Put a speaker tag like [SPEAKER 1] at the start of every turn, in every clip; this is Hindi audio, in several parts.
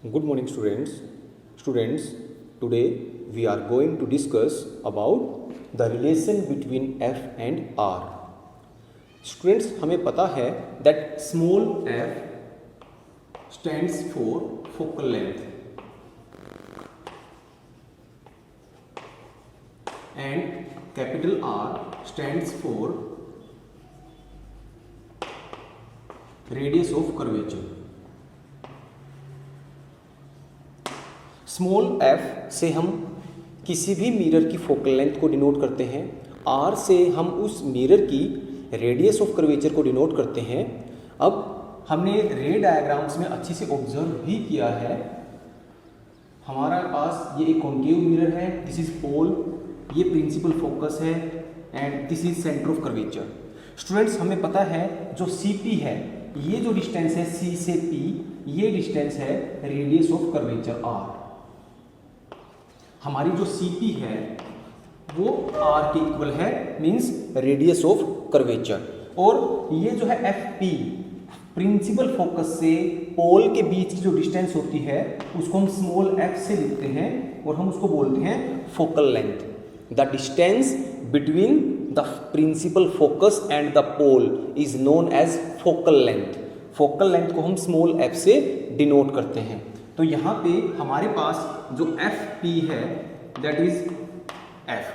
[SPEAKER 1] Good morning, students. Students, today we are going to discuss about the relation between F and R. Students, हमें पता है that small f stands for focal length and capital R stands for radius of curvature. Small f से हम किसी भी मिरर की फोकल लेंथ को डिनोट करते हैं, r से हम उस मिरर की रेडियस ऑफ कर्वेचर को डिनोट करते हैं। अब हमने रे डायग्राम्स में अच्छे से ऑब्जर्व भी किया है। हमारा पास ये एक कॉन्केव मिरर है, दिस इज पोल, ये प्रिंसिपल फोकस है and this is centre of curvature. Students, हमें पता है जो CP है, ये जो डिस्टेंस है C से P, ये डिस्टेंस है रेडियस ऑफ कर्वेचर R। हमारी जो CP है वो R के इक्वल है, मींस रेडियस ऑफ कर्वेचर। और ये जो है FP प्रिंसिपल फोकस से पोल के बीच की जो डिस्टेंस होती है उसको हम स्मॉल f से लिखते हैं और हम उसको बोलते हैं focal length. The distance between the principal focus and the pole is known as focal length. Focal length को हम स्मॉल f से डिनोट करते हैं। तो यहाँ पे हमारे पास जो FP है that is F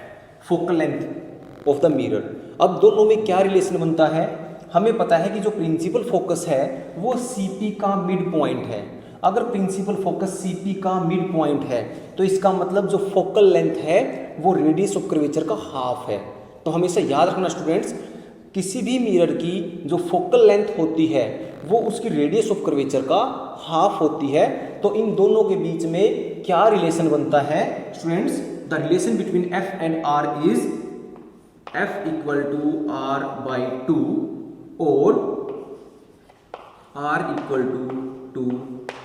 [SPEAKER 1] focal length of the mirror. अब दोनों में क्या रिलेशन बनता है? हमें पता है कि जो प्रिंसिपल फोकस है वो CP का मिड पॉइंट है। अगर प्रिंसिपल फोकस CP का मिड पॉइंट है तो इसका मतलब जो फोकल लेंथ है वो रेडियस ऑफ कर्वेचर का हाफ है। तो हमेशा याद रखना स्टूडेंट्स, किसी भी मिरर की जो फोकल लेंथ होती है वो उसकी रेडियस ऑफ कर्वेचर का हाफ होती है। तो इन दोनों के बीच में क्या रिलेशन बनता है students? The relation between F and R is F equal to R by 2 और R equal to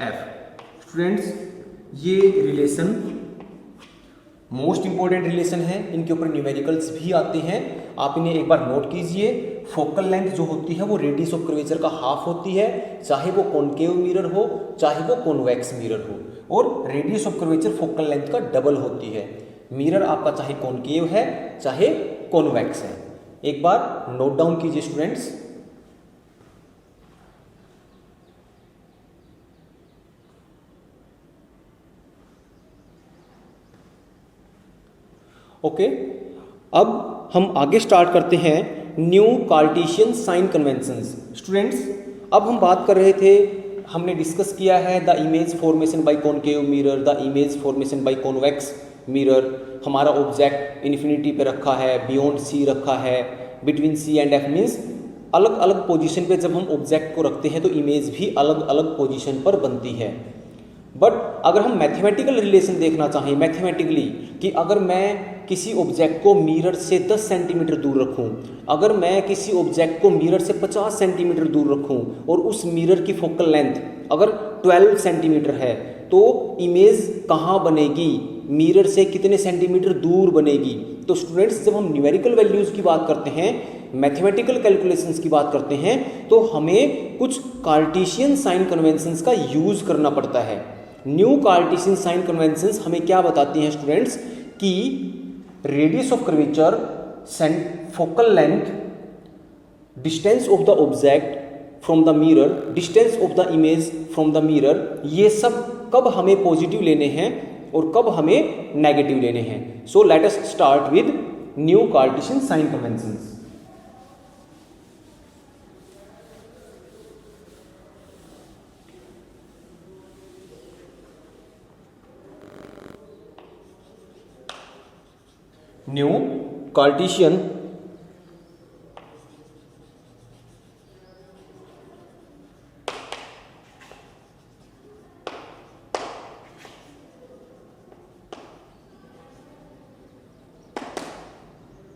[SPEAKER 1] F। Students, ये रिलेशन मोस्ट इंपॉर्टेंट रिलेशन है, इनके ऊपर न्यूमेरिकल्स भी आते हैं, आप इन्हें एक बार नोट कीजिए। फोकल लेंथ जो होती है वो रेडियस ऑफ कर्वेचर का हाफ होती है, चाहे वो कॉनकेव मिरर हो चाहे वो कॉन्वेक्स मिरर हो, और radius of curvature focal length का डबल होती है। मिरर आपका चाहे कॉनकेव है चाहे कॉन्वेक्स है। एक बार नोट डाउन कीजिए स्टूडेंट्स। ओके, अब हम आगे स्टार्ट करते हैं new Cartesian sign conventions. Students, अब हम बात कर रहे थे, हमने डिस्कस किया है the image formation by concave mirror, the image formation by convex mirror. हमारा ऑब्जेक्ट इन्फिनिटी पे रखा है, बियॉन्ड C रखा है, between C and F means अलग अलग पोजीशन पे जब हम ऑब्जेक्ट को रखते हैं तो इमेज भी अलग अलग पोजीशन पर बनती है। बट अगर हम मैथमेटिकल रिलेशन देखना चाहें, मैथमेटिकली, कि अगर मैं किसी ऑब्जेक्ट को मिरर से 10 सेंटीमीटर दूर रखूं, अगर मैं किसी ऑब्जेक्ट को मिरर से 50 सेंटीमीटर दूर रखूं और उस मिरर की फोकल लेंथ अगर 12 सेंटीमीटर है तो इमेज कहाँ बनेगी, मिरर से कितने सेंटीमीटर दूर बनेगी? तो स्टूडेंट्स, जब हम न्यूमेरिकल वैल्यूज़ की बात करते हैं, मैथमेटिकल कैलकुलेशंस की बात करते हैं, तो हमें कुछ कार्टेशियन साइन कन्वेंशंस का यूज़ करना पड़ता है। न्यू कार्टेशियन साइन कन्वेंशंस हमें क्या बताती हैं स्टूडेंट्स? कि radius of curvature, focal length, distance of the object from the mirror, distance of the image from the mirror, ये सब कब हमें पॉजिटिव लेने हैं और कब हमें नेगेटिव लेने हैं। So let us start with new Cartesian sign conventions.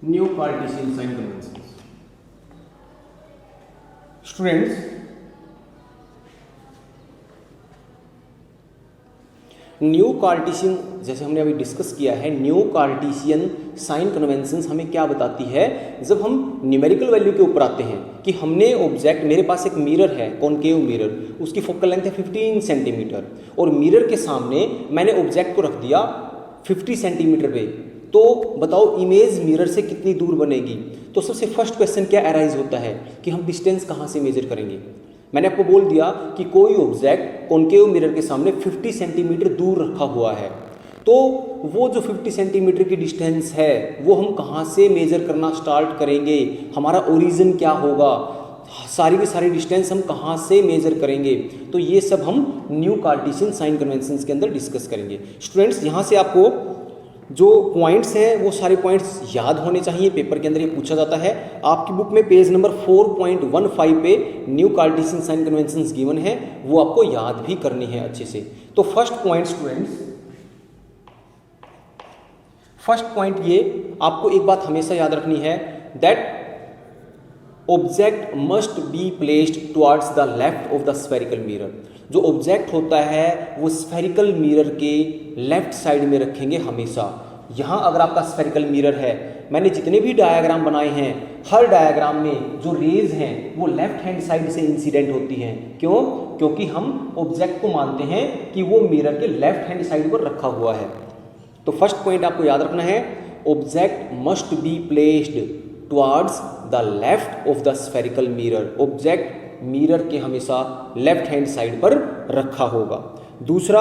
[SPEAKER 1] New Cartesian sign conventions. Students, new Cartesian, जैसे हमने अभी डिस्कस किया है, न्यू कार्टेशियन साइन कन्वेंशंस हमें क्या बताती है, जब हम न्यूमेरिकल वैल्यू के ऊपर आते हैं कि हमने ऑब्जेक्ट, मेरे पास एक मिरर है, कॉनकेव मिरर, उसकी फोकल लेंथ है 15 सेंटीमीटर और मिरर के सामने मैंने ऑब्जेक्ट को रख दिया 50 सेंटीमीटर पे, तो बताओ इमेज मिरर से कितनी दूर बनेगी। तो सबसे फर्स्ट क्वेश्चन क्या अराइज होता है कि हम डिस्टेंस कहाँ से मेजर करेंगे। मैंने आपको बोल दिया कि कोई ऑब्जेक्ट कॉनकेव मिरर के सामने 50 सेंटीमीटर दूर रखा हुआ है, तो वो जो 50 सेंटीमीटर की डिस्टेंस है वो हम कहाँ से मेजर करना स्टार्ट करेंगे, हमारा ओरिजिन क्या होगा, सारी की सारी डिस्टेंस हम कहाँ से मेजर करेंगे। तो ये सब हम न्यू कार्टेशियन साइन कन्वेंशंस के अंदर डिस्कस करेंगे। स्टूडेंट्स, यहाँ से आपको जो पॉइंट्स हैं वो सारे पॉइंट्स याद होने चाहिए, पेपर के अंदर ये पूछा जाता है। आपकी बुक में पेज नंबर 4.15 पे new Cartesian sign conventions given है, वो आपको याद भी करनी है अच्छे से। तो first point students, first point ये आपको एक बात हमेशा याद रखनी है, that object must be placed towards the left of the spherical mirror. जो ऑब्जेक्ट होता है वो स्फेरिकल मिरर के लेफ्ट साइड में रखेंगे हमेशा। यहाँ अगर आपका स्फेरिकल मिरर है, मैंने जितने भी डायग्राम बनाए हैं, हर डायग्राम में जो रेज हैं वो लेफ्ट हैंड साइड से इंसिडेंट होती हैं। क्यों? क्योंकि हम ऑब्जेक्ट को मानते हैं कि वो मिरर के लेफ्ट हैंड साइड पर रखा हुआ है। तो फर्स्ट पॉइंट आपको याद रखना है, object must be placed towards the left of the spherical mirror. Object mirror के हमेशा लेफ्ट हैंड साइड पर रखा होगा। दूसरा,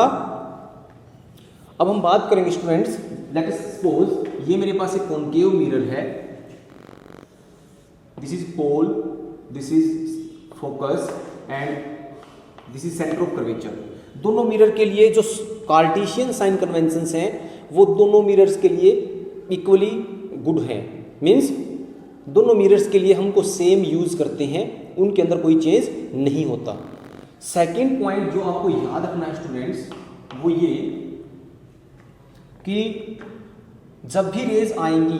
[SPEAKER 1] अब हम बात करेंगे स्टूडेंट्स, लेट अस सपोज ये मेरे पास एक कॉनकेव मिरर है, this is pole, this is focus and this is centre of curvature. दोनों मिरर के लिए जो कार्टेशियन साइन कन्वेंशंस हैं वो दोनों मिरर्स के लिए इक्वली गुड हैं, मीन्स दोनों मिरर्स के लिए हमको सेम यूज करते हैं, उनके अंदर कोई चेंज नहीं होता। सेकंड पॉइंट जो आपको याद रखना है स्टूडेंट्स वो ये कि जब भी रेज आएंगी,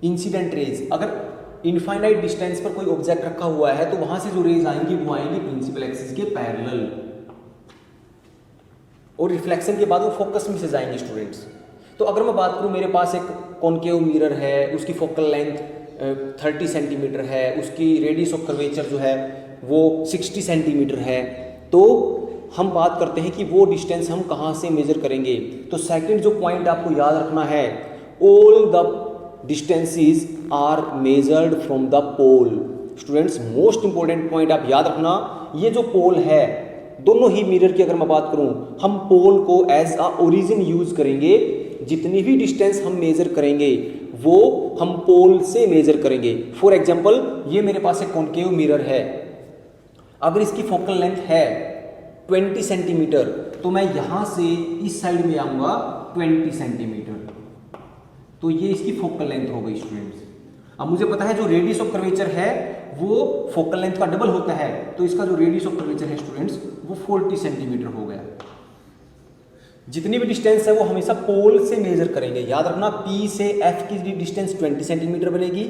[SPEAKER 1] इंसिडेंट रेज, अगर इनफाइनाइट डिस्टेंस पर कोई ऑब्जेक्ट रखा हुआ है तो वहां से जो रेज आएंगी वो आएंगी प्रिंसिपल एक्सिस के पैरेलल, और रिफ्लेक्शन के बाद वो फोकस में से जाएंगे स्टूडेंट्स। तो अगर मैं बात करूं, मेरे पास एक कॉनकेव मिरर है, उसकी फोकल लेंथ 30 सेंटीमीटर है, उसकी रेडियस ऑफ कर्वेचर जो है वो 60 सेंटीमीटर है, तो हम बात करते हैं कि वो डिस्टेंस हम कहाँ से मेजर करेंगे। तो सेकंड जो पॉइंट आपको याद रखना है, all the distances are measured from the pole. Students, most important point आप याद रखना, ये जो पोल है, दोनों ही मिरर की अगर मैं बात करूं, हम पोल को एज अ ओरिजिन यूज करेंगे। जितनी भी डिस्टेंस हम मेजर करेंगे वो हम पोल से मेजर करेंगे। फॉर एग्जाम्पल, ये मेरे पास एक कॉनकेव मिरर है, अगर इसकी फोकल लेंथ है 20 सेंटीमीटर, तो मैं यहां से इस साइड में आऊंगा 20 सेंटीमीटर, तो ये इसकी फोकल लेंथ हो गई स्टूडेंट्स। अब मुझे पता है जो रेडियस ऑफ कर्वेचर है वो फोकल लेंथ का डबल होता है, तो इसका जो रेडियस ऑफ कर्वेचर है स्टूडेंट्स वो 40 सेंटीमीटर हो गया। जितनी भी डिस्टेंस है वो हमेशा पोल से मेजर करेंगे। याद रखना, P से F की डिस्टेंस 20 सेंटीमीटर बनेगी,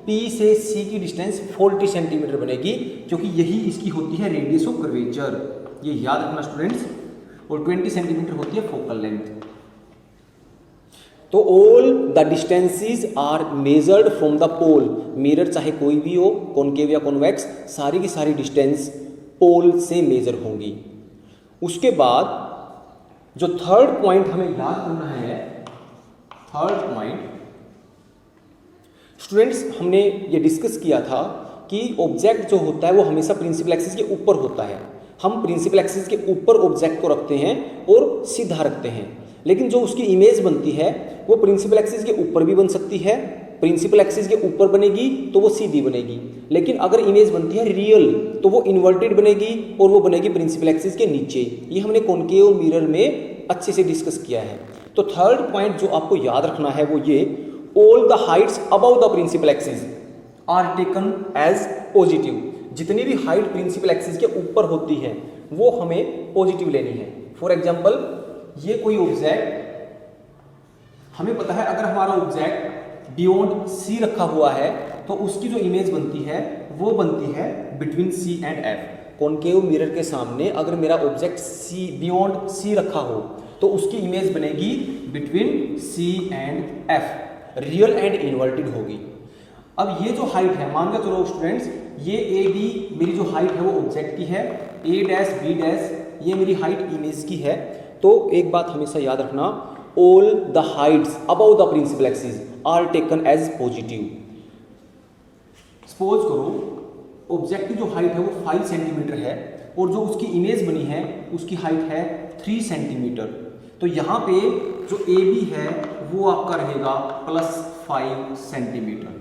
[SPEAKER 1] P से C की डिस्टेंस 40 सेंटीमीटर बनेगी, क्योंकि यही इसकी होती है रेडियस ऑफ कर्वेचर। ये याद रखना स्टूडेंट्स, और 20 सेंटीमीटर होती है फोकल लेंथ। तो all the distances are measured from the pole. Mirror चाहे कोई भी हो, कॉनकेव या कॉन्वेक्स, सारी की सारी डिस्टेंस पोल से मेजर होंगी। उसके बाद जो थर्ड पॉइंट हमें याद करना है, थर्ड पॉइंट स्टूडेंट्स, हमने ये डिस्कस किया था कि ऑब्जेक्ट जो होता है वो हमेशा प्रिंसिपल एक्सिस के ऊपर होता है। हम प्रिंसिपल एक्सिस के ऊपर ऑब्जेक्ट को रखते हैं और सीधा रखते हैं, लेकिन जो उसकी इमेज बनती है वो प्रिंसिपल एक्सिस के ऊपर भी बन सकती है। प्रिंसिपल एक्सिस के ऊपर बनेगी तो वो सीधी बनेगी, लेकिन अगर इमेज बनती है रियल तो वो इन्वर्टेड बनेगी और वो बनेगी प्रिंसिपल एक्सिस के नीचे। ये हमने कॉनकेव मिरर में अच्छे से डिस्कस किया है। तो थर्ड पॉइंट जो आपको याद रखना है वो ये, all the heights above the principal axis are taken as positive. जितनी भी हाइट प्रिंसिपल एक्सिस के ऊपर होती है वो हमें पॉजिटिव लेनी है। फॉर एग्जाम्पल, ये कोई ऑब्जेक्ट, हमें पता है अगर हमारा ऑब्जेक्ट बियॉन्ड सी रखा हुआ है तो उसकी जो इमेज बनती है वो बनती है between C and F. Concave mirror के सामने अगर मेरा ऑब्जेक्ट सी बियॉन्ड सी रखा हो तो उसकी इमेज बनेगी between C and F, real and inverted होगी। अब ये जो हाइट है, मान के चलो स्टूडेंट्स, ये ए बी मेरी जो हाइट है वो ऑब्जेक्ट की है, ए डैश बी डैश ये मेरी हाइट इमेज की है। तो एक बात हमेशा याद रखना, all the heights above the principal axis are taken as positive. Suppose करो ऑब्जेक्ट की जो हाइट है वो 5 सेंटीमीटर है और जो उसकी इमेज बनी है उसकी हाइट है 3 सेंटीमीटर। तो यहाँ पे जो ए बी है वो आपका रहेगा +5 सेंटीमीटर।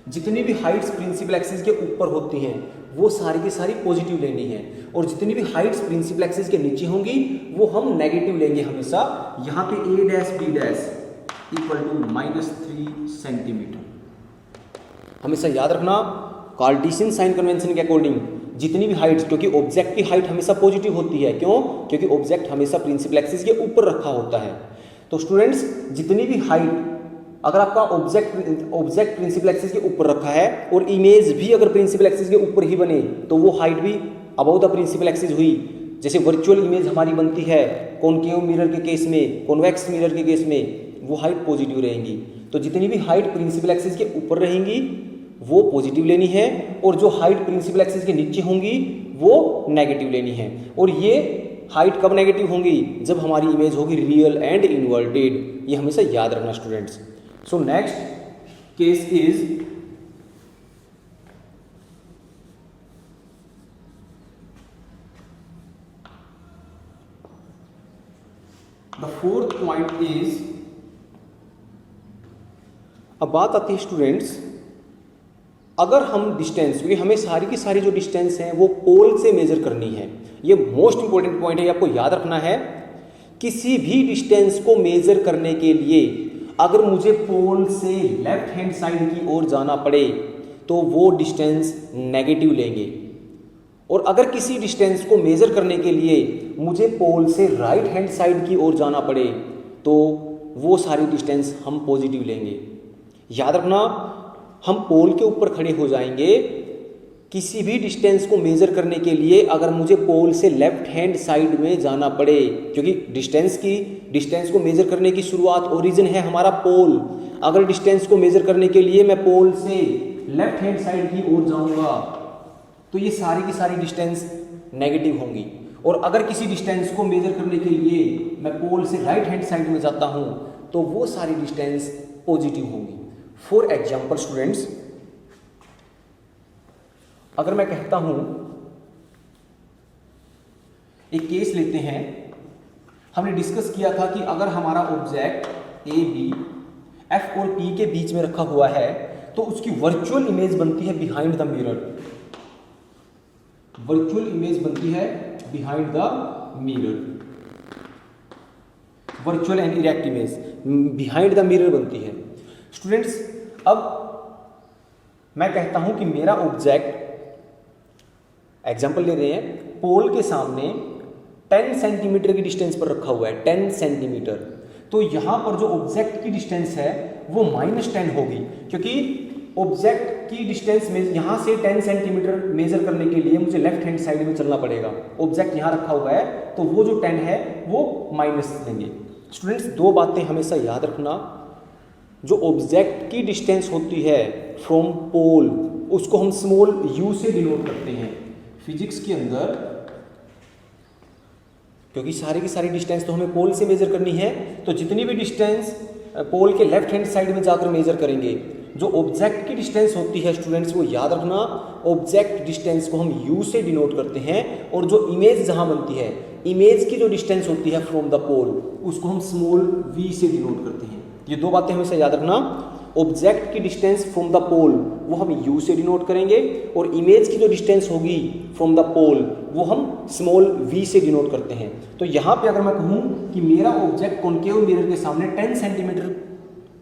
[SPEAKER 1] जितनी भी हाइट्स प्रिंसिपल एक्सिस के ऊपर होती हैं वो सारी की सारी पॉजिटिव लेनी है, और जितनी भी हाइट्स प्रिंसिपल एक्सिस के नीचे होंगी वो हम नेगेटिव लेंगे हमेशा। यहाँ पे A dash B dash equal to -3 centimetre. हमेशा याद रखना कार्टेशियन साइन कन्वेंशन के अकॉर्डिंग जितनी भी हाइट्स, क्योंकि ऑब्जेक्ट की हाइट हमेशा पॉजिटिव होती है, क्यों? क्योंकि ऑब्जेक्ट हमेशा प्रिंसिपल एक्सिस के ऊपर रखा होता है। तो स्टूडेंट्स जितनी भी हाइट अगर आपका ऑब्जेक्ट प्रिंसिपल एक्सिस के ऊपर रखा है और इमेज भी अगर प्रिंसिपल एक्सिस के ऊपर ही बने तो वो हाइट भी अबव द प्रिंसिपल एक्सिस हुई। जैसे वर्चुअल इमेज हमारी बनती है कॉनकेव मिरर के केस में, कॉन्वेक्स मिरर के केस में वो हाइट पॉजिटिव रहेंगी। तो जितनी भी हाइट प्रिंसिपल एक्सिस के ऊपर रहेंगी वो पॉजिटिव लेनी है, और जो हाइट प्रिंसिपल एक्सिस के नीचे होंगी वो नेगेटिव लेनी है। और ये हाइट कब नेगेटिव होंगी? जब हमारी इमेज होगी रियल एंड इन्वर्टेड। ये हमेशा याद रखना students. So next case is the fourth point is, अब बात आती है स्टूडेंट्स, अगर हम डिस्टेंस, क्योंकि हमें सारी की सारी जो डिस्टेंस है वो पोल से मेजर करनी है। ये मोस्ट इंपॉर्टेंट पॉइंट है, ये आपको याद रखना है। किसी भी डिस्टेंस को मेजर करने के लिए अगर मुझे पोल से लेफ्ट हैंड साइड की ओर जाना पड़े तो वो डिस्टेंस नेगेटिव लेंगे, और अगर किसी डिस्टेंस को मेजर करने के लिए मुझे पोल से राइट हैंड साइड की ओर जाना पड़े तो वो सारी डिस्टेंस हम पॉजिटिव लेंगे। याद रखना, हम पोल के ऊपर खड़े हो जाएंगे। किसी भी डिस्टेंस को मेजर करने के लिए अगर मुझे पोल से लेफ्ट हैंड साइड में जाना पड़े, क्योंकि डिस्टेंस को मेजर करने की शुरुआत ओरिजिन है हमारा पोल। अगर डिस्टेंस को मेजर करने के लिए मैं पोल से लेफ्ट हैंड साइड की ओर जाऊंगा तो ये सारी की सारी डिस्टेंस नेगेटिव होंगी, और अगर किसी डिस्टेंस को मेजर करने के लिए मैं पोल से राइट हैंड साइड में जाता हूं तो वो सारी डिस्टेंस पॉजिटिव होंगी। फॉर एग्जाम्पल स्टूडेंट्स, अगर मैं कहता हूं, एक केस लेते हैं, हमने डिस्कस किया था कि अगर हमारा ऑब्जेक्ट ए बी एफ और पी के बीच में रखा हुआ है तो उसकी वर्चुअल इमेज बनती है behind the mirror. Virtual image बनती है behind the mirror, virtual and erect image behind the mirror बनती है। स्टूडेंट्स, अब मैं कहता हूं कि मेरा ऑब्जेक्ट, एग्जाम्पल ले रहे हैं, पोल के सामने 10 सेंटीमीटर की डिस्टेंस पर रखा हुआ है, 10 सेंटीमीटर। तो यहां पर जो ऑब्जेक्ट की डिस्टेंस है वो -10 होगी, क्योंकि ऑब्जेक्ट की डिस्टेंस में यहां से 10 सेंटीमीटर मेजर करने के लिए मुझे लेफ्ट हैंड साइड में चलना पड़ेगा। ऑब्जेक्ट यहां रखा हुआ है तो वो जो 10 है वो माइनस लेंगे। स्टूडेंट्स, दो बातें हमेशा याद रखना, जो ऑब्जेक्ट की डिस्टेंस होती है फ्रॉम पोल उसको हम स्मॉल u से डिनोट करते हैं फिजिक्स के अंदर, क्योंकि सारी की सारी डिस्टेंस तो हमें पोल से मेजर करनी है। तो जितनी भी डिस्टेंस पोल के लेफ्ट हैंड साइड में जाकर मेजर करेंगे, जो ऑब्जेक्ट की डिस्टेंस होती है स्टूडेंट्स वो याद रखना, ऑब्जेक्ट डिस्टेंस को हम u से डिनोट करते हैं, और जो इमेज जहां बनती है, इमेज की जो डिस्टेंस होती है फ्रॉम द पोल उसको हम स्मॉल v से डिनोट करते हैं। ये दो बातें हमेशा याद रखना, ऑब्जेक्ट की डिस्टेंस फ्रॉम द पोल वो हम u से डिनोट करेंगे, और इमेज की जो डिस्टेंस होगी फ्रॉम द पोल वो हम स्मॉल v से डिनोट करते हैं। तो यहाँ पे अगर मैं कहूँ कि मेरा ऑब्जेक्ट कॉनकेव मिरर के सामने 10 सेंटीमीटर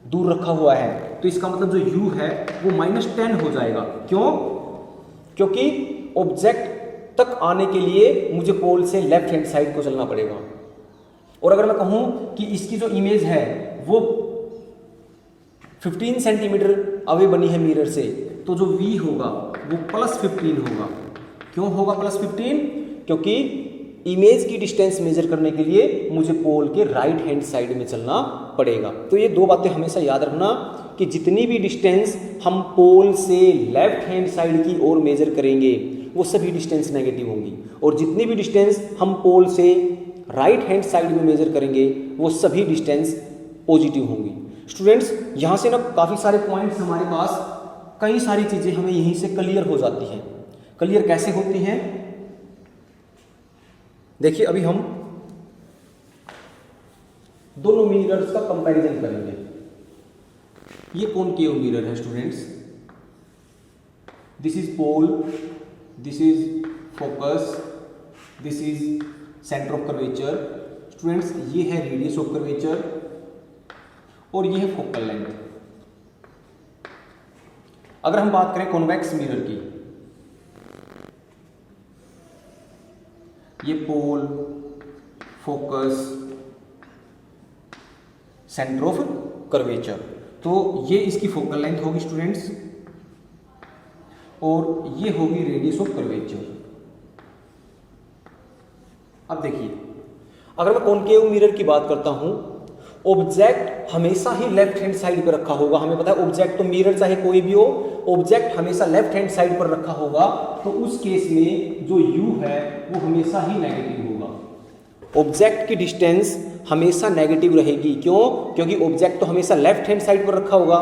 [SPEAKER 1] दूर रखा हुआ है तो इसका मतलब जो u है वो -10 हो जाएगा। क्यों? क्योंकि ऑब्जेक्ट तक आने के लिए मुझे पोल से लेफ्ट हैंड साइड को चलना पड़ेगा। और अगर मैं कहूँ कि इसकी जो इमेज है वो 15 सेंटीमीटर अवे बनी है मिरर से, तो जो v होगा वो +15 होगा। क्यों होगा +15? क्योंकि इमेज की डिस्टेंस मेजर करने के लिए मुझे पोल के राइट हैंड साइड में चलना पड़ेगा। तो ये दो बातें हमेशा याद रखना कि जितनी भी डिस्टेंस हम पोल से लेफ्ट हैंड साइड की ओर मेजर करेंगे वो सभी डिस्टेंस नेगेटिव होंगी, और जितनी भी डिस्टेंस हम पोल से राइट हैंड साइड में मेजर करेंगे वो सभी डिस्टेंस पॉजिटिव होंगी। स्टूडेंट्स, यहाँ से ना काफ़ी सारे पॉइंट्स हमारे पास, कई सारी चीज़ें हमें यहीं से क्लियर हो जाती हैं। क्लियर कैसे होती हैं? देखिए, अभी हम दोनों मिरर्स का कंपैरिजन करेंगे। ये कॉनकेव मिरर है students, this is pole, this is focus, this is centre of curvature. Students, ये है रेडियस ऑफ कर्वेचर और ये है फोकल लेंथ। अगर हम बात करें कॉन्वेक्स मिरर की, ये पोल, फोकस, सेंटर ऑफ कर्वेचर, तो ये इसकी फोकल लेंथ होगी स्टूडेंट्स, और ये होगी रेडियस ऑफ कर्वेचर। अब देखिए, अगर मैं कॉनकेव मिरर की बात करता हूं, ऑब्जेक्ट हमेशा ही लेफ्ट हैंड साइड पर रखा होगा। हमें पता है ऑब्जेक्ट तो मिरर चाहे कोई भी हो, ऑब्जेक्ट हमेशा लेफ्ट हैंड साइड पर रखा होगा, तो उस केस में जो u है वो हमेशा ही नेगेटिव होगा। ऑब्जेक्ट की डिस्टेंस हमेशा नेगेटिव रहेगी। क्यों? क्योंकि ऑब्जेक्ट तो हमेशा लेफ्ट हैंड साइड पर रखा होगा।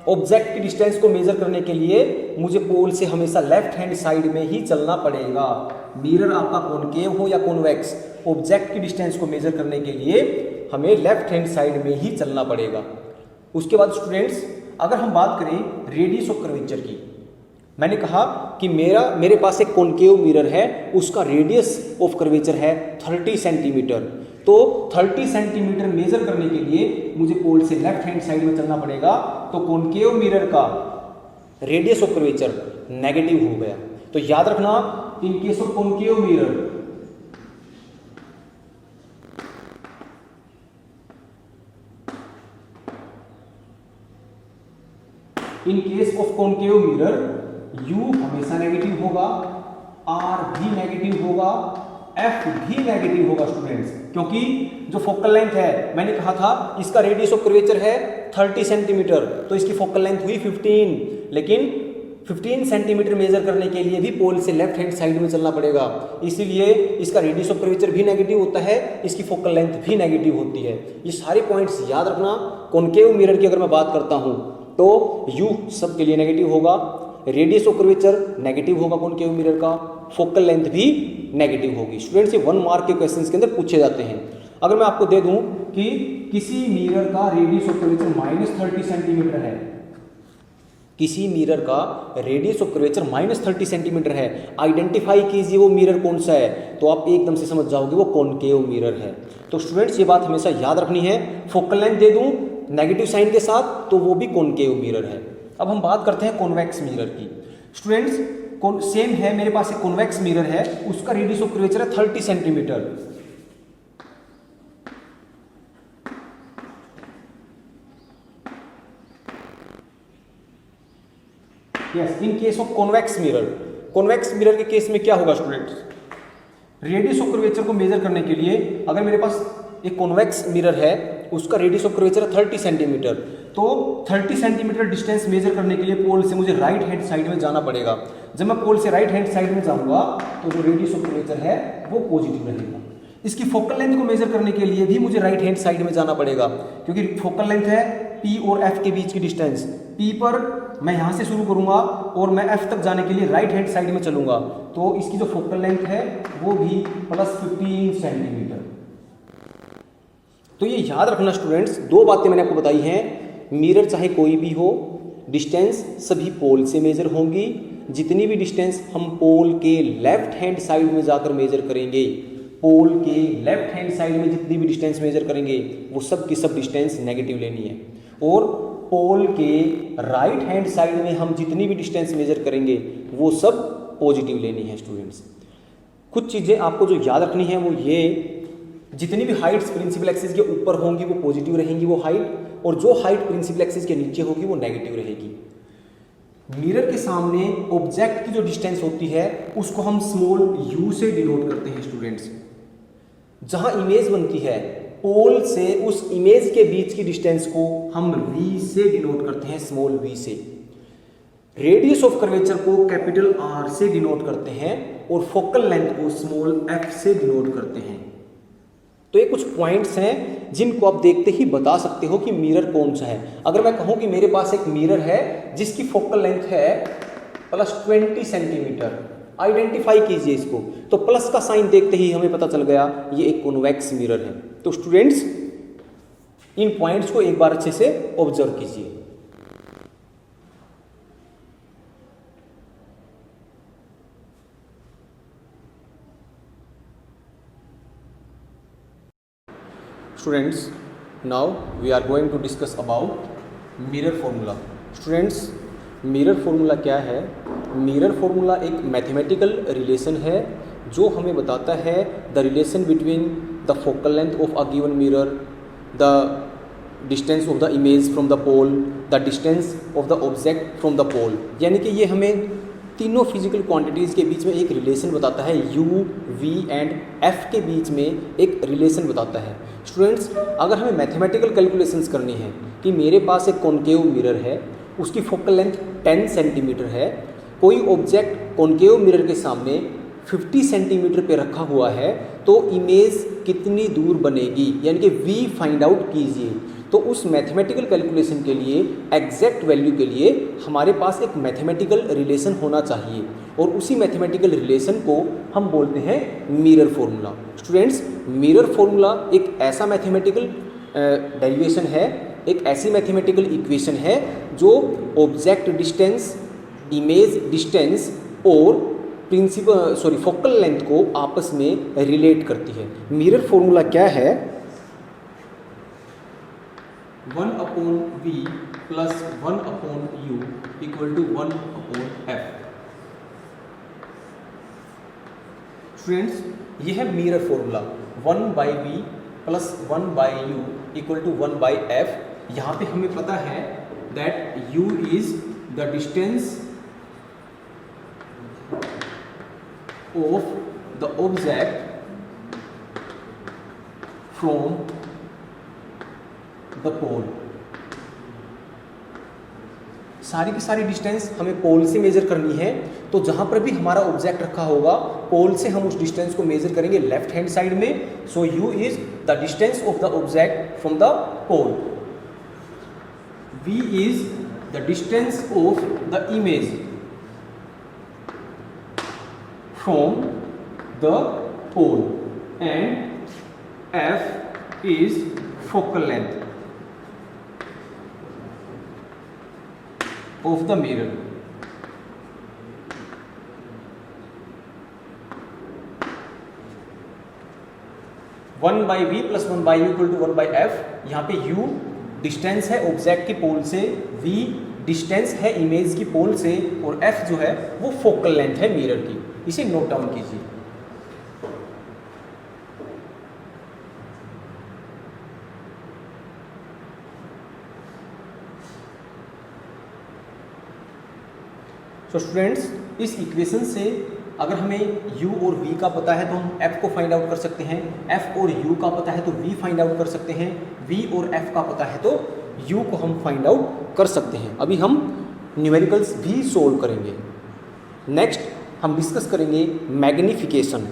[SPEAKER 1] ऑब्जेक्ट की डिस्टेंस को मेजर करने के लिए मुझे पोल से हमेशा लेफ्ट हैंड साइड में ही चलना पड़ेगा। मिरर आपका कॉनकेव हो या कॉन्वेक्स, ऑब्जेक्ट की डिस्टेंस को मेजर करने के लिए हमें लेफ्ट हैंड साइड में ही चलना पड़ेगा। उसके बाद स्टूडेंट्स, अगर हम बात करें रेडियस ऑफ कर्वेचर की, मैंने कहा कि मेरे पास एक कॉनकेव मिरर है, उसका रेडियस ऑफ कर्वेचर है 30 सेंटीमीटर। तो 30 सेंटीमीटर मेजर करने के लिए मुझे पोल से लेफ्ट हैंड साइड में चलना पड़ेगा। तो कॉनकेव मिरर का रेडियस ऑफ कर्वेचर नेगेटिव हो गया। तो याद रखना, इन case of concave mirror, in case of concave mirror u हमेशा नेगेटिव होगा, r भी नेगेटिव होगा, f भी नेगेटिव होगा स्टूडेंट्स, क्योंकि जो फोकल लेंथ है, मैंने कहा था इसका रेडियस ऑफ कर्वेचर है 30 सेंटीमीटर, तो इसकी फोकल लेंथ हुई 15, लेकिन 15 सेंटीमीटर मेजर करने के लिए भी पोल से लेफ्ट हैंड साइड में चलना पड़ेगा, इसीलिए इसका रेडियस ऑफ कर्वेचर भी नेगेटिव होता है, इसकी फोकल लेंथ भी नेगेटिव होती है। ये सारे पॉइंट्स याद रखना। कॉनकेव मिरर की अगर मैं बात करता हूं तो u सब के लिए नेगेटिव होगा, रेडियस ऑफ कर्वेचर नेगेटिव होगा कॉनकेव मिरर का, फोकल लेंथ भी नेगेटिव होगी। स्टूडेंट्स, ये 1 मार्क के क्वेश्चंस के अंदर पूछे जाते हैं। अगर मैं आपको दे दूं कि किसी मिरर का रेडियस ऑफ कर्वेचर -30 सेंटीमीटर है, किसी मिरर का रेडियस ऑफ कर्वेचर -30 सेंटीमीटर है, आइडेंटिफाई कीजिए वो मिरर कौन सा है, तो आप एकदम से समझ जाओगे वो कॉनकेव मिरर है। तो स्टूडेंट्स, ये बात हमेशा याद रखनी है। फोकल लेंथ दे दूं नेगेटिव साइन के साथ तो वो भी कॉनकेव मिरर है। अब हम बात करते हैं कॉन्वेक्स मिरर की। स्टूडेंट्स, सेम है, मेरे पास एक कॉन्वेक्स मिरर है, उसका रेडियस ऑफ कर्वेचर है 30 centimetre. Yes, in case of convex mirror, convex mirror के केस में क्या होगा स्टूडेंट्स, रेडियस ऑफ कर्वेचर को मेजर करने के लिए अगर मेरे पास एक कॉन्वेक्स मिरर है, उसका रेडियस ऑफ कर्वेचर है 30 सेंटीमीटर, तो 30 सेंटीमीटर डिस्टेंस मेजर करने के लिए पोल से मुझे राइट हैंड साइड में जाना पड़ेगा। जब मैं पोल से राइट हैंड साइड में जाऊंगा तो जो रेडियस ऑफ कर्वेचर है वो पॉजिटिव रहेगा। इसकी फोकल लेंथ को मेजर करने के लिए भी मुझे राइट हैंड साइड में जाना पड़ेगा, क्योंकि फोकल लेंथ है P और F के बीच की डिस्टेंस। P पर मैं यहाँ से शुरू करूँगा और मैं F तक जाने के लिए राइट हैंड साइड में चलूँगा, तो इसकी जो फोकल लेंथ है वो भी +15 सेंटीमीटर। तो ये याद रखना स्टूडेंट्स, दो बातें मैंने आपको बताई हैं। मिरर चाहे कोई भी हो, डिस्टेंस सभी पोल से मेजर होंगी। जितनी भी डिस्टेंस हम पोल के लेफ्ट हैंड साइड में जाकर मेजर करेंगे, पोल के लेफ्ट हैंड साइड में जितनी भी डिस्टेंस मेजर करेंगे वो सब की सब डिस्टेंस नेगेटिव लेनी है, और पोल के राइट हैंड साइड में हम जितनी भी डिस्टेंस मेजर करेंगे वो सब पॉजिटिव लेनी है। स्टूडेंट्स, कुछ चीज़ें आपको जो याद रखनी है वो ये, जितनी भी हाइट्स प्रिंसिपल एक्सिस के ऊपर होंगी वो पॉजिटिव रहेंगी वो हाइट, और जो हाइट प्रिंसिपल एक्सिस के नीचे होगी वो नेगेटिव रहेगी। मिरर के सामने ऑब्जेक्ट की जो डिस्टेंस होती है उसको हम स्मॉल u से डिनोट करते हैं स्टूडेंट्स। जहां इमेज बनती है पोल से उस इमेज के बीच की डिस्टेंस को हम v से डिनोट करते हैं, स्मॉल v से। रेडियस ऑफ कर्वेचर को कैपिटल R से डिनोट करते हैं और फोकल लेंथ को स्मॉल f से डिनोट करते हैं। तो ये कुछ पॉइंट्स हैं जिनको आप देखते ही बता सकते हो कि मिरर कौन सा है। अगर मैं कहूं कि मेरे पास एक मिरर है जिसकी फोकल लेंथ है +20 सेंटीमीटर, आइडेंटिफाई कीजिए इसको। तो प्लस का साइन देखते ही हमें पता चल गया ये एक कॉन्वेक्स मिरर है। तो स्टूडेंट्स इन पॉइंट्स को एक बार अच्छे से ऑब्जर्व कीजिए। Students, now we are going to discuss about mirror formula. Students, mirror formula क्या है? मिरर फॉर्मूला एक मैथमेटिकल रिलेशन है जो हमें बताता है the relation between the focal length of a given mirror, the distance of the image from the pole, the distance of the object from the pole. यानी कि ये हमें तीनों फिजिकल क्वांटिटीज़ के बीच में एक रिलेशन बताता है, u, v एंड f के बीच में एक रिलेशन बताता है। स्टूडेंट्स, अगर हमें मैथमेटिकल कैलकुलेशंस करनी है कि मेरे पास एक कॉनकेव मिरर है, उसकी फोकल लेंथ 10 सेंटीमीटर है, कोई ऑब्जेक्ट कॉनकेव मिरर के सामने 50 सेंटीमीटर पे रखा हुआ है, तो इमेज कितनी दूर बनेगी, यानी कि v फाइंड आउट कीजिए। तो उस मैथमेटिकल कैलकुलेशन के लिए, एग्जैक्ट वैल्यू के लिए हमारे पास एक मैथमेटिकल रिलेशन होना चाहिए और उसी मैथमेटिकल रिलेशन को हम बोलते हैं mirror formula. Students, mirror formula एक ऐसा मैथमेटिकल डेरिवेशन है, एक ऐसी मैथमेटिकल इक्वेशन है जो ऑब्जेक्ट डिस्टेंस, इमेज डिस्टेंस और फोकल लेंथ को आपस में रिलेट करती है। मिरर फॉर्मूला क्या है? 1/v + 1/u = 1/f। स्टूडेंट्स, ये है mirror formula 1/v + 1/u = 1/f। यहाँ पे हमें पता है that u is the distance of the object from the pole. सारी की सारी डिस्टेंस हमें पोल से मेजर करनी है, तो जहां पर भी हमारा ऑब्जेक्ट रखा होगा पोल से हम उस डिस्टेंस को मेजर करेंगे लेफ्ट हैंड साइड में। So u is the distance of the object from the pole, v is the distance of the image from the pole and f is focal length of the mirror। One by v प्लस 1/u = 1/f। यहाँ पे u डिस्टेंस है ऑब्जेक्ट की पोल से, v डिस्टेंस है इमेज की पोल से और f जो है वो फोकल लेंथ है मिरर की। इसे नोट डाउन कीजिए। तो स्टूडेंट्स, इस इक्वेशन से अगर हमें u और v का पता है तो हम f को फाइंड आउट कर सकते हैं, f और u का पता है तो v फाइंड आउट कर सकते हैं, v और f का पता है तो u को हम फाइंड आउट कर सकते हैं। अभी हम न्यूमेरिकल्स भी सोल्व करेंगे। नेक्स्ट हम डिस्कस करेंगे magnification.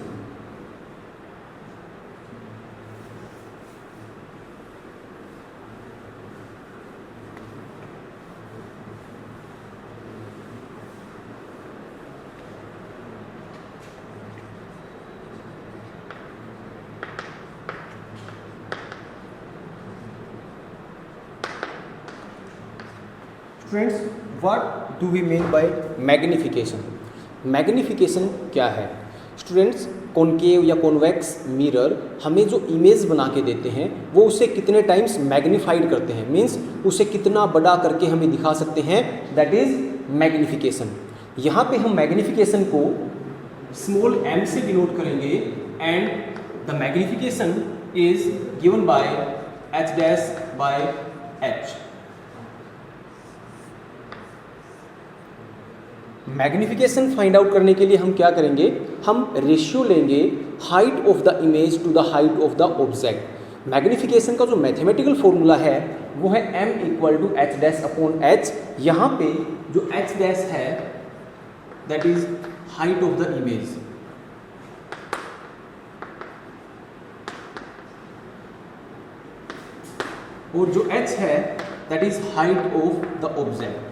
[SPEAKER 1] Friends, what do we mean by magnification? Magnification क्या है? स्टूडेंट्स, कॉनकेव या कॉन्वेक्स मिरर हमें जो इमेज बना के देते हैं वो उसे कितने टाइम्स मैग्नीफाइड करते हैं, मीन्स उसे कितना बड़ा करके हमें दिखा सकते हैं, दैट इज मैग्निफिकेशन। यहाँ पे हम मैग्निफिकेशन को स्मॉल m से डिनोट करेंगे and the magnification is given by h'/h। Magnification find out करने के लिए हम क्या करेंगे, हम रेशियो लेंगे height of the image to the height of the object. Magnification का जो मैथमेटिकल फॉर्मूला है वो है m equal to H dash upon H. यहाँ पे जो एच डैश है that is height of the image, और जो h है that is height of the object.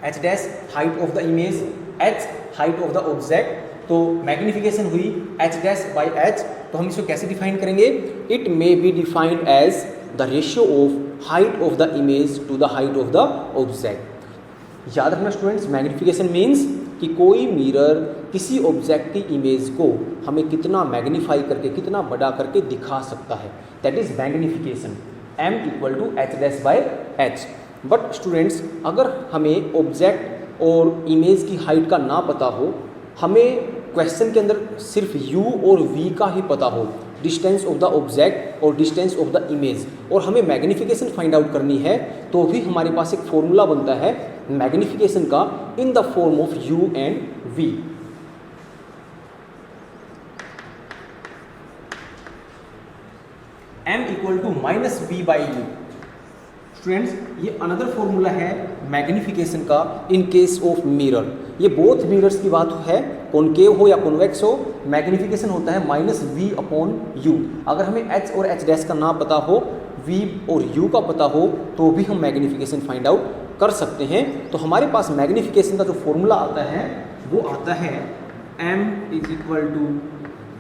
[SPEAKER 1] h dash height of the image, h height of the object. तो मैग्निफिकेशन हुई h डैश बाई h। तो हम इसको कैसे डिफाइन करेंगे, it may be defined as the ratio of height of the image to the height of the object. याद रखना स्टूडेंट्स, मैग्निफिकेशन मीन्स कि कोई मिरर किसी ऑब्जेक्ट की इमेज को हमें कितना मैग्नीफाई करके, कितना बड़ा करके दिखा सकता है, that is magnification. m equal to H dash by H. But students, अगर हमें ऑब्जेक्ट और इमेज की हाइट का ना पता हो, हमें क्वेश्चन के अंदर सिर्फ u और v का ही पता हो, डिस्टेंस ऑफ द ऑब्जेक्ट और डिस्टेंस ऑफ द इमेज, और हमें मैग्निफिकेशन फाइंड आउट करनी है, तो भी हमारे पास एक फॉर्मूला बनता है मैग्निफिकेशन का in the form of u and v। m equal to minus V by U. Students, ये अनदर फॉर्मूला है मैग्निफिकेशन का इन केस ऑफ मिरर। ये बोथ मिरर्स की बात है, कॉनकेव हो या कॉन्वेक्स हो, मैग्निफिकेशन होता है माइनस वी अपॉन यू। अगर हमें h और h डैश का ना पता हो, v और u का पता हो, तो भी हम मैग्निफिकेशन फाइंड आउट कर सकते हैं। तो हमारे पास मैग्निफिकेशन का जो फॉर्मूला आता है वो आता है m is equal to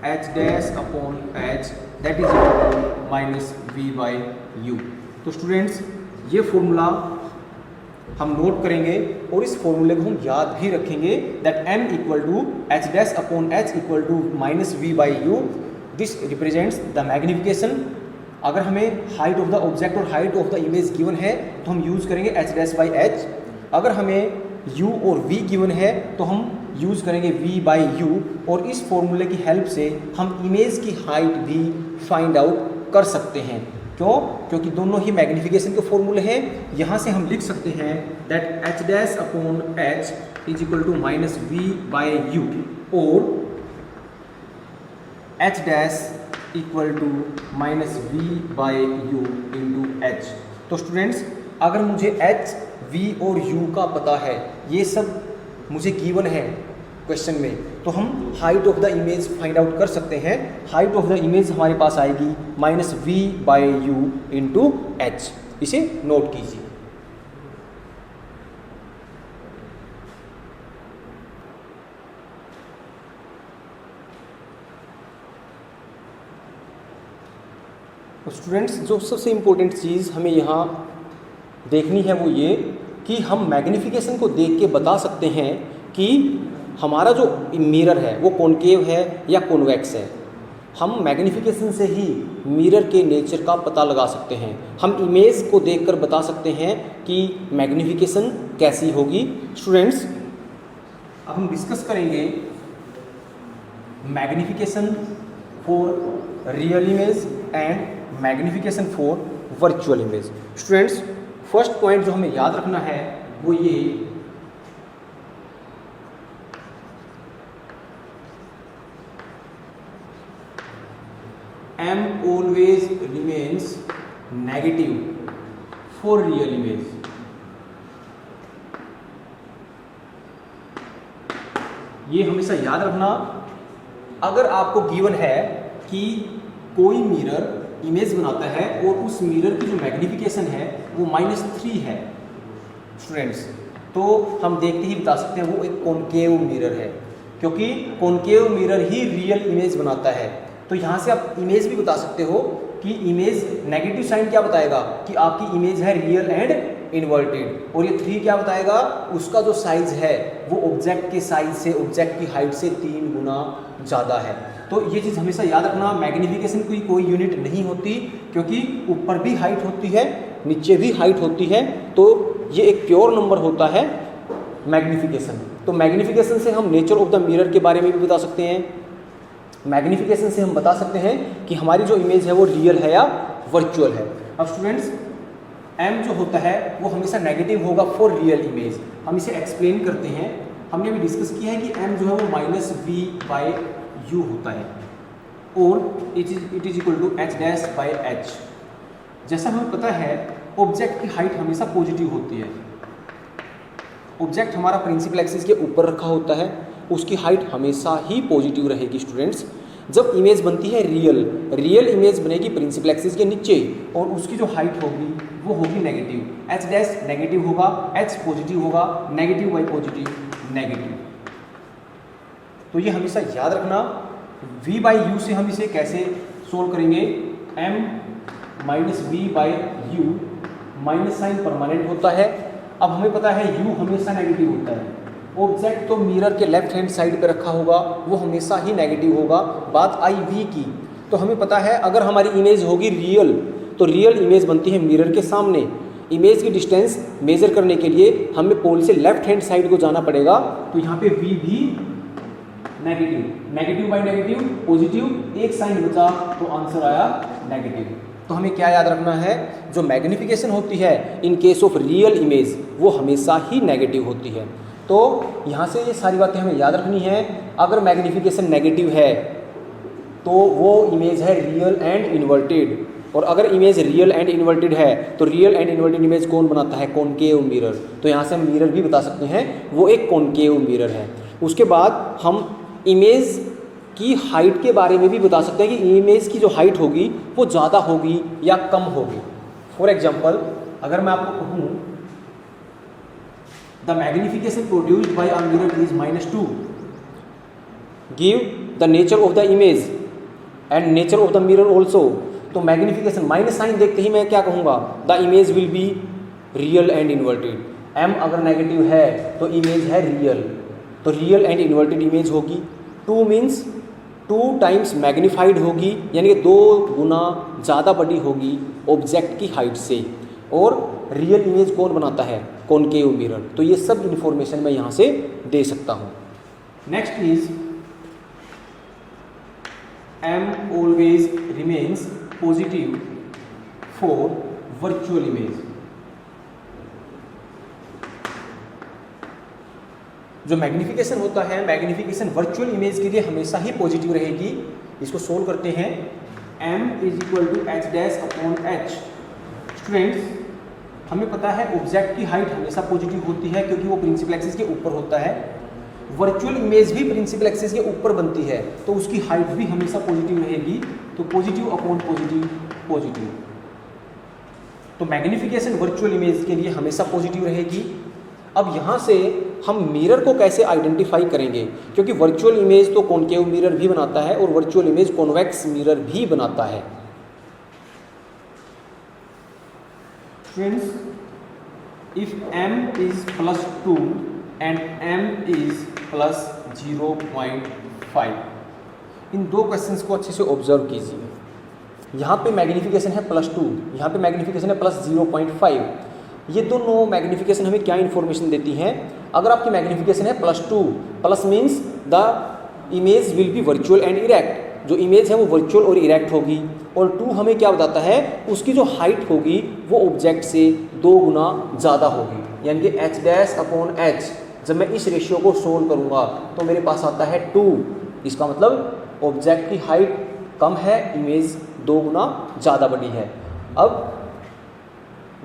[SPEAKER 1] h dash upon h that is equal to minus V by U. तो स्टूडेंट्स, ये फॉर्मूला हम नोट करेंगे और इस फॉर्मूले को हम याद भी रखेंगे that m equal to H dash upon h equal to minus V by U. This represents the magnification. अगर हमें हाइट ऑफ द ऑब्जेक्ट और height of the image given है तो हम यूज़ करेंगे h डैश बाई h। अगर हमें u और v गिवन है तो हम यूज़ करेंगे v बाई u, और इस फॉर्मूले की हेल्प से हम इमेज की हाइट भी फाइंड आउट कर सकते हैं। क्यों? क्योंकि दोनों ही मैग्निफिकेशन के फॉर्मूले हैं। यहाँ से हम लिख सकते हैं that H dash upon H is equal to minus V by U, और H dash equal to minus V by U into H. तो स्टूडेंट्स, अगर मुझे एच, वी और यू का पता है, ये सब मुझे गिवन है क्वेश्चन में, तो हम height of the image find out कर सकते हैं। हाइट ऑफ द इमेज हमारे पास आएगी minus V by U into H. इसे नोट कीजिए। तो स्टूडेंट्स, जो सबसे इम्पोर्टेंट चीज़ हमें यहाँ देखनी है वो ये कि हम मैग्निफिकेशन को देख के बता सकते हैं कि हमारा जो मिरर है वो कॉनकेव है या कॉन्वेक्स है। हम मैग्निफिकेशन से ही मिरर के नेचर का पता लगा सकते हैं। हम इमेज को देखकर बता सकते हैं कि मैग्निफिकेशन कैसी होगी। स्टूडेंट्स, अब हम डिस्कस करेंगे magnification for real image and magnification for virtual image. Students, first point जो हमें याद रखना है वो ये m always remains negative for real image। ये हमेशा याद रखना। अगर आपको गिवन है कि कोई मिरर इमेज बनाता है और उस मिरर की जो मैग्निफिकेशन है वो -3 है स्टूडेंट्स, तो हम देखते ही बता सकते हैं वो एक कॉनकेव मिरर है, क्योंकि कॉनकेव मिरर ही रियल इमेज बनाता है। तो यहाँ से आप इमेज भी बता सकते हो कि इमेज नेगेटिव साइन क्या बताएगा कि आपकी इमेज है रियल एंड इन्वर्टेड, और ये 3 क्या बताएगा, उसका जो साइज है वो ऑब्जेक्ट के साइज से, ऑब्जेक्ट की हाइट से 3 गुना ज़्यादा है। तो ये चीज़ हमेशा याद रखना। मैग्निफिकेशन की कोई यूनिट नहीं होती, क्योंकि ऊपर भी हाइट होती है, नीचे भी हाइट होती है, तो ये एक प्योर नंबर होता है मैग्निफिकेशन। तो मैग्निफिकेशन से हम नेचर ऑफ द मिरर के बारे में भी बता सकते हैं। मैग्निफिकेशन से हम बता सकते हैं कि हमारी जो इमेज है वो रियल है या वर्चुअल है। अब स्टूडेंट्स, m जो होता है वो हमेशा नेगेटिव होगा फॉर रियल इमेज। हम इसे एक्सप्लेन करते हैं। हमने अभी डिस्कस किया है कि m जो है वो -v/u होता है और it is equal to h'/h। जैसा हमें पता है ऑब्जेक्ट की हाइट हमेशा पॉजिटिव होती है। ऑब्जेक्ट हमारा प्रिंसिपल एक्सिस के ऊपर रखा होता है, उसकी हाइट हमेशा ही पॉजिटिव रहेगी स्टूडेंट्स। जब इमेज बनती है रियल इमेज बनेगी प्रिंसिपल एक्सिस के नीचे और उसकी जो हाइट होगी वो होगी नेगेटिव। h' नेगेटिव होगा, h पॉजिटिव होगा, नेगेटिव बाई पॉजिटिव नेगेटिव। तो ये हमेशा याद रखना। v/u से हम इसे कैसे सोल्व करेंगे, m -v/u, minus sign permanent होता है। अब हमें पता है u हमेशा नेगेटिव होता है। ऑब्जेक्ट तो मिरर के लेफ्ट हैंड साइड पे रखा होगा, वो हमेशा ही नेगेटिव होगा। बात आई v की, तो हमें पता है अगर हमारी इमेज होगी रियल तो रियल इमेज बनती है मिरर के सामने। इमेज की डिस्टेंस मेजर करने के लिए हमें पोल से लेफ्ट हैंड साइड को जाना पड़ेगा। तो यहाँ पे v भी नेगेटिव बाई नेगेटिव पॉजिटिव, एक साइन बचा तो आंसर आया नेगेटिव। तो हमें क्या याद रखना है, जो मैग्निफिकेशन होती है इन केस ऑफ रियल इमेज वो हमेशा ही नेगेटिव होती है। तो यहाँ से ये सारी बातें हमें याद रखनी है। अगर मैग्निफिकेशन नेगेटिव है तो वो इमेज है रियल एंड इन्वर्टेड, और अगर इमेज रियल एंड इन्वर्टेड है तो रियल एंड इन्वर्टेड इमेज कौन बनाता है, कॉनकेव मिरर। तो यहाँ से हम मिरर भी बता सकते हैं वो एक कॉनकेव मिरर है। उसके बाद हम इमेज की हाइट के बारे में भी बता सकते हैं कि इमेज की जो हाइट होगी वो ज़्यादा होगी या कम होगी। फॉर एग्जाम्पल अगर मैं आपको कहूँ the magnification produced by a mirror is -2, give the nature of the image and nature of the mirror also. तो मैग्निफिकेशन माइनस साइन देखते ही मैं क्या कहूँगा, the image will be real and inverted. m अगर नेगेटिव है तो इमेज है रियल, तो रियल एंड इन्वर्टेड इमेज होगी। 2 मीन्स 2 टाइम्स मैग्नीफाइड होगी, यानी कि 2 गुना ज़्यादा बड़ी होगी ऑब्जेक्ट की हाइट से। और रियल इमेज कौन बनाता है, कॉनकेव मिरर। तो ये सब इंफॉर्मेशन मैं यहाँ से दे सकता हूँ। Next is m always remains positive for virtual image. जो मैग्निफिकेशन होता है, मैग्निफिकेशन वर्चुअल इमेज के लिए हमेशा ही पॉजिटिव रहेगी। इसको सोल्व करते हैं। m is equal to h'/h। Students हमें पता है ऑब्जेक्ट की हाइट हमेशा पॉजिटिव होती है क्योंकि वो प्रिंसिपल एक्सिस के ऊपर होता है। वर्चुअल इमेज भी प्रिंसिपल एक्सिस के ऊपर बनती है तो उसकी हाइट भी हमेशा पॉजिटिव रहेगी। तो पॉजिटिव अपॉन पॉजिटिव पॉजिटिव। तो मैग्निफिकेशन वर्चुअल इमेज के लिए हमेशा पॉजिटिव रहेगी। अब यहाँ से हम मिरर को कैसे आइडेंटिफाई करेंगे, क्योंकि वर्चुअल इमेज तो कॉनकेव मिरर भी बनाता है और वर्चुअल इमेज कॉन्वेक्स मिरर भी बनाता है। Friends, if m is +2 and m is +0.5, इन दो क्वेश्चंस को अच्छे से ऑब्जर्व कीजिए। यहाँ पे मैग्निफिकेशन है +2, यहाँ पे मैग्निफिकेशन है +0.5। ये दोनों मैग्निफिकेशन हमें क्या इन्फॉर्मेशन देती हैं। अगर आपकी मैग्निफिकेशन है +2, plus means the image will be virtual and erect, जो इमेज है वो वर्चुअल और इरेक्ट होगी। और 2 हमें क्या बताता है, उसकी जो हाइट होगी वो ऑब्जेक्ट से 2 गुना ज़्यादा होगी, यानी कि h'/h। जब मैं इस रेशियो को सोल्व करूँगा तो मेरे पास आता है 2। इसका मतलब ऑब्जेक्ट की हाइट कम है, इमेज 2 गुना ज़्यादा बड़ी है। अब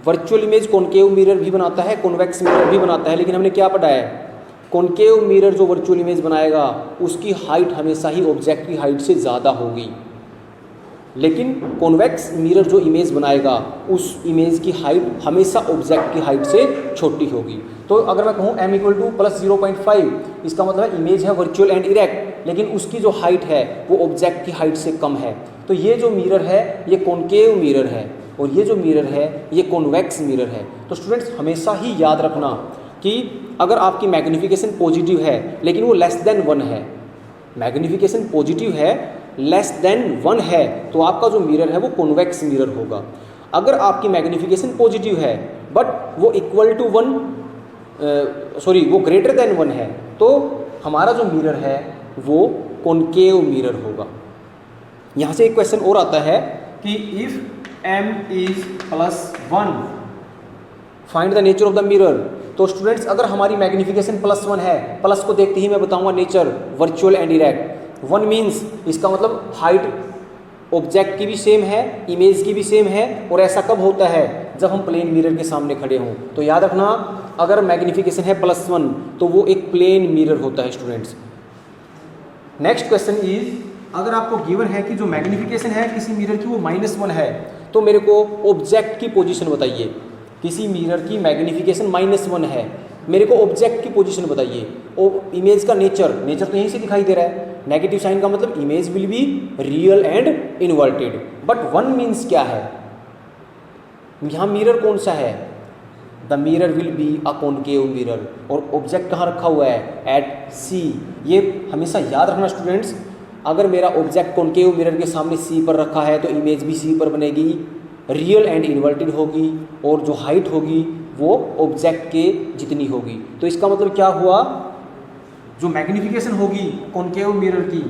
[SPEAKER 1] वर्चुअल इमेज कॉनकेव मिरर भी बनाता है, कॉन्वेक्स मिरर भी बनाता है, लेकिन हमने क्या पढ़ा है, कॉनकेव मिरर जो वर्चुअल इमेज बनाएगा उसकी हाइट हमेशा ही ऑब्जेक्ट की हाइट से ज़्यादा होगी, लेकिन कॉन्वेक्स मिरर जो इमेज बनाएगा उस इमेज की हाइट हमेशा ऑब्जेक्ट की हाइट से छोटी होगी। तो अगर मैं कहूँ m = +0.5, इसका मतलब है इमेज है वर्चुअल एंड इरेक्ट, लेकिन उसकी जो हाइट है वो ऑब्जेक्ट की हाइट से कम है। तो ये जो मिरर है ये कॉनकेव मिरर है और ये जो मिरर है ये कॉन्वेक्स मिरर है। तो स्टूडेंट्स हमेशा ही याद रखना कि अगर आपकी मैग्निफिकेशन पॉजिटिव है लेकिन वो लेस देन 1 है, मैग्निफिकेशन पॉजिटिव है लेस देन 1 है, तो आपका जो मिरर है वो कॉन्वेक्स मिरर होगा। अगर आपकी मैग्निफिकेशन पॉजिटिव है बट वो इक्वल टू 1 वो ग्रेटर देन 1 है, तो हमारा जो मिरर है वो कॉनकेव मिरर होगा। यहाँ से एक क्वेश्चन और आता है कि if m is +1 find the nature of the mirror. तो स्टूडेंट्स अगर हमारी मैग्निफिकेशन +1 है, प्लस को देखते ही मैं बताऊंगा nature virtual and erect. 1 means इसका मतलब हाइट ऑब्जेक्ट की भी सेम है, इमेज की भी सेम है, और ऐसा कब होता है जब हम प्लेन मिरर के सामने खड़े हों। तो याद रखना अगर मैग्निफिकेशन है +1 तो वो एक प्लेन मिरर होता है स्टूडेंट्स। नेक्स्ट क्वेश्चन इज, अगर आपको गिवन है कि जो मैग्निफिकेशन है किसी मिरर की वो -1 है, तो मेरे को ऑब्जेक्ट की पोजीशन बताइए। किसी मिरर की मैग्निफिकेशन -1 है, मेरे को ऑब्जेक्ट की पोजीशन बताइए। और इमेज का नेचर तो यहीं से दिखाई दे रहा है, नेगेटिव साइन का मतलब image will be real and inverted. But 1 means क्या है, यहाँ मिरर कौन सा है, the mirror will be a concave mirror, और ऑब्जेक्ट कहाँ रखा हुआ है, एट सी। ये हमेशा याद रखना स्टूडेंट्स, अगर मेरा ऑब्जेक्ट कॉनकेव मिरर के सामने सी पर रखा है तो इमेज भी सी पर बनेगी, रियल एंड इन्वर्टेड होगी, और जो हाइट होगी वो ऑब्जेक्ट के जितनी होगी। तो इसका मतलब क्या हुआ, जो मैग्निफिकेशन होगी कॉनकेव मिरर की,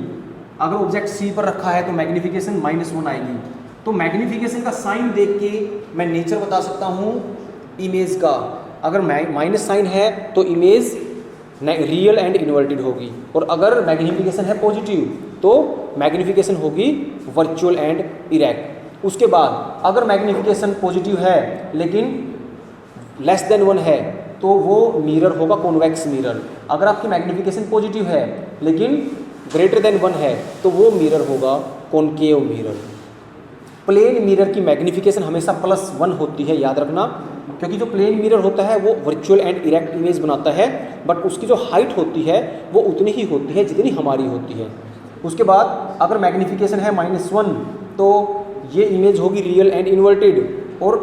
[SPEAKER 1] अगर ऑब्जेक्ट सी पर रखा है तो मैग्निफिकेशन -1 आएगी। तो मैग्निफिकेशन का साइन देख के मैं नेचर बता सकता हूँ इमेज का। अगर माइनस साइन है तो इमेज रियल एंड इन्वर्टेड होगी, और अगर मैग्निफिकेशन है पॉजिटिव तो मैग्निफिकेशन होगी वर्चुअल एंड इरेक्ट। उसके बाद अगर मैग्निफिकेशन पॉजिटिव है लेकिन लेस देन 1 है तो वो मिरर होगा कॉन्वेक्स मिरर। अगर आपकी मैग्निफिकेशन पॉजिटिव है लेकिन ग्रेटर देन 1 है तो वो मिरर होगा कॉनकेव मिरर। प्लेन मिरर की मैग्निफिकेशन हमेशा +1 होती है, याद रखना, क्योंकि जो प्लेन मिरर होता है वो वर्चुअल एंड इरेक्ट इमेज बनाता है, बट उसकी जो हाइट होती है वो उतनी ही होती है जितनी हमारी होती है। उसके बाद अगर मैग्निफिकेशन है -1 तो ये इमेज होगी रियल एंड इन्वर्टेड, और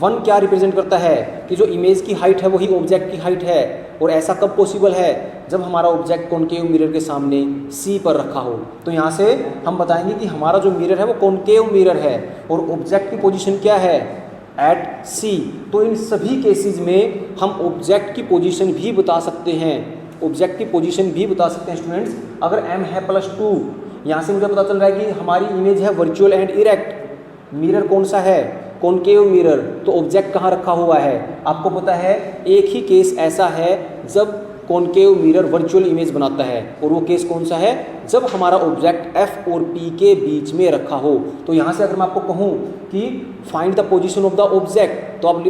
[SPEAKER 1] 1 क्या रिप्रेजेंट करता है कि जो इमेज की हाइट है वही ऑब्जेक्ट की हाइट है। और ऐसा कब पॉसिबल है, जब हमारा ऑब्जेक्ट कॉनकेव मिरर के सामने सी पर रखा हो। तो यहाँ से हम बताएंगे कि हमारा जो मिरर है वो कॉनकेव मिरर है और ऑब्जेक्ट की पोजीशन क्या है, एट सी। तो इन सभी केसेस में हम ऑब्जेक्ट की पोजीशन भी बता सकते हैं, ऑब्जेक्ट की पोजीशन भी बता सकते हैं स्टूडेंट्स। अगर m है +2, यहाँ से मुझे पता चल रहा है कि हमारी इमेज है वर्चुअल एंड इरेक्ट। मिरर कौन सा है, कॉनकेव मिरर, तो ऑब्जेक्ट कहाँ रखा हुआ है, आपको पता है एक ही केस ऐसा है जब कॉनकेव मिरर वर्चुअल इमेज बनाता है, और वो केस कौन सा है, जब हमारा ऑब्जेक्ट F और P के बीच में रखा हो। तो यहाँ से अगर मैं आपको कहूँ कि find the position of the object, तो आप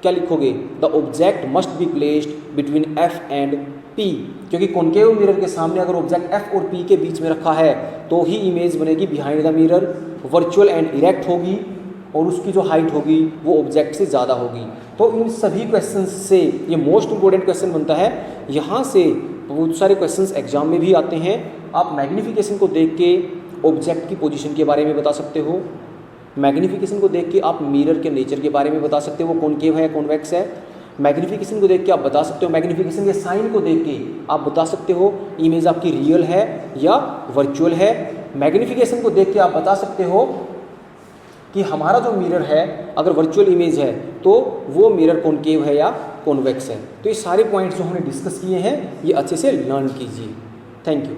[SPEAKER 1] क्या लिखोगे, the object must be placed between F and P, क्योंकि कॉनकेव मिरर के सामने अगर ऑब्जेक्ट F और P के बीच में रखा है तो ही इमेज बनेगी behind the mirror, virtual and erect होगी, और उसकी जो हाइट होगी वो ऑब्जेक्ट से ज़्यादा होगी। तो इन सभी क्वेश्चंस से ये मोस्ट इंपॉर्टेंट क्वेश्चन बनता है। यहाँ से बहुत सारे क्वेश्चंस एग्जाम में भी आते हैं। आप मैग्निफिकेशन को देख के ऑब्जेक्ट की पोजीशन के बारे में बता सकते हो, मैग्निफिकेशन को देख के आप मिरर के नेचर के बारे में बता सकते हो, वो कॉनकेव है कॉन्वेक्स है। मैग्निफिकेशन को देख के आप बता सकते हो, मैग्निफिकेशन के साइन को देख के आप बता सकते हो इमेज आपकी रियल है या वर्चुअल है। मैग्निफिकेशन को देख के आप बता सकते हो कि हमारा जो मिरर है अगर वर्चुअल इमेज है तो वो मिरर कॉनकेव है या कॉन्वेक्स है। तो ये सारे पॉइंट्स जो हमने डिस्कस किए हैं ये अच्छे से लर्न कीजिए। Thank you.